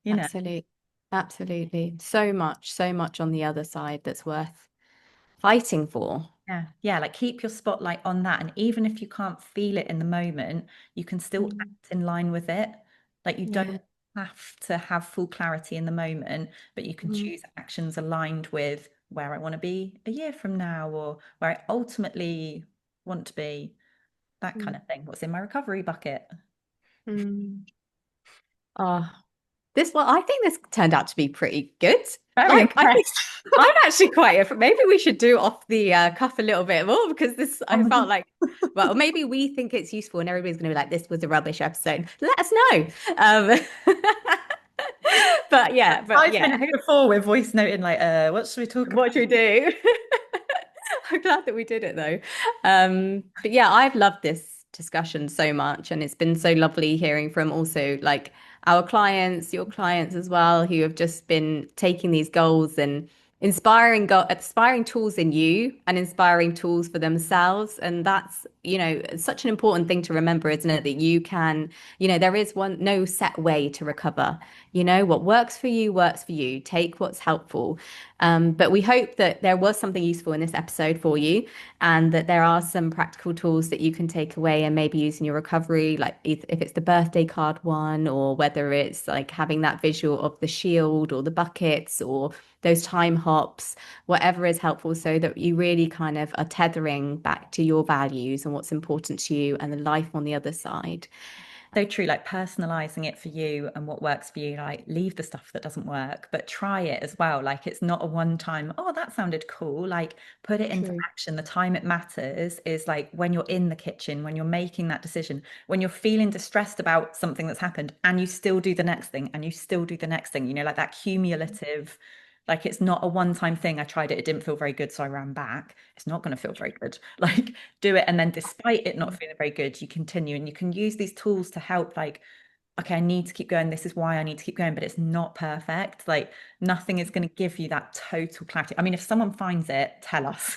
you know. Absolutely. Absolutely. So much on the other side that's worth fighting for. Yeah, yeah, like keep your spotlight on that. And even if you can't feel it in the moment, you can still Mm. act in line with it. Like you don't Yeah. have to have full clarity in the moment, but you can Mm. choose actions aligned with where I want to be a year from now or where I ultimately want to be, that kind Mm. of thing. What's in my recovery bucket? Mm. Oh, I think this turned out to be pretty good. Very Like, I think impressed. I'm actually quite, maybe we should do off the cuff a little bit more because Oh I my God. felt like, well, maybe we think it's useful and everybody's going to be like, this was a rubbish episode. Let us know. But Five yeah, minutes before we're voice noting like, what should we talk about? what should we do? I'm glad that we did it though. But yeah, I've loved this discussion so much, and it's been so lovely hearing from also like our clients, your clients as well, who have just been taking these goals and inspiring tools in you and inspiring tools for themselves. And that's, such an important thing to remember, isn't it? That you can, there is no set way to recover. What works for you works for you. Take what's helpful. But we hope that there was something useful in this episode for you and that there are some practical tools that you can take away and maybe use in your recovery, like if it's the birthday card one, or whether it's like having that visual of the shield or the buckets or those time hops, whatever is helpful so that you really kind of are tethering back to your values and what's important to you and the life on the other side. So true, like personalizing it for you and what works for you, like leave the stuff that doesn't work, but try it as well. Like it's not a one time, oh, that sounded cool. Like put it into True. action. The time it matters is like when you're in the kitchen, when you're making that decision, when you're feeling distressed about something that's happened and you still do the next thing and you still do the next thing, like that cumulative. Like it's not a one-time thing. I tried it, it didn't feel very good, so I ran back. It's not going to feel very good. Like do it, and then despite it not feeling very good, you continue, and you can use these tools to help. Like, okay, I need to keep going. This is why I need to keep going, but it's not perfect. Like nothing is going to give you that total clarity. I mean, if someone finds it, tell us.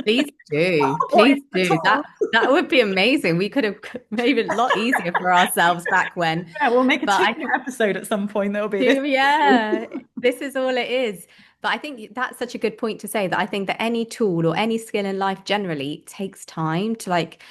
Please do. What is Please the do. tool? That would be amazing. We could have made it a lot easier for ourselves back when. Yeah, we'll make a But I two-minute episode at some point. That'll be this. Yeah, this is all it is. But I think that's such a good point to say that I think that any tool or any skill in life generally takes time to like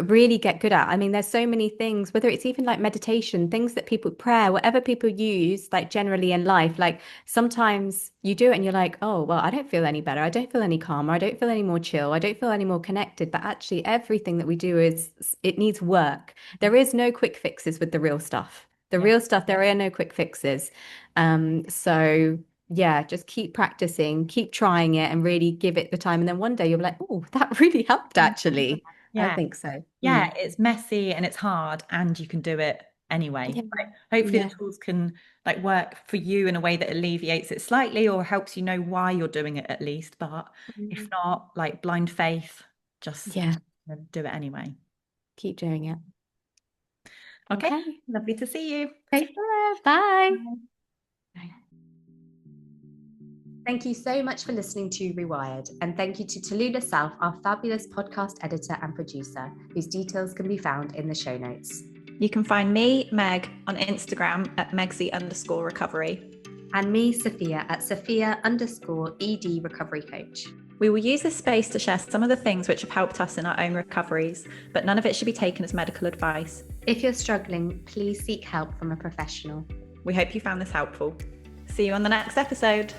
really get good at. I mean, there's so many things, whether it's even like meditation, things that people prayer, whatever people use, like generally in life, like sometimes you do it and you're like, oh, well, I don't feel any better. I don't feel any calmer. I don't feel any more chill. I don't feel any more connected. But actually, everything that we do it needs work. There is no quick fixes with the real stuff. The Yeah. real stuff, there are no quick fixes. So yeah, just keep practicing, keep trying it and really give it the time. And then one day you'll be like, oh, that really helped actually. I Yeah. think so. Yeah, it's messy and it's hard, and you can do it anyway. Yeah. Like, hopefully the Yeah. tools can like work for you in a way that alleviates it slightly or helps you know why you're doing it at least. But if Mm. not, like blind faith, just Yeah. do it anyway. Keep doing it. Okay, Okay. lovely to see you. Take care. Bye. Bye. Bye. Thank you so much for listening to Rewired. And thank you to Tallulah South, our fabulous podcast editor and producer, whose details can be found in the show notes. You can find me, Meg, on Instagram at Megsy_recovery. And me, Sophia, at Sophia_ED Recovery Coach. We will use this space to share some of the things which have helped us in our own recoveries, but none of it should be taken as medical advice. If you're struggling, please seek help from a professional. We hope you found this helpful. See you on the next episode.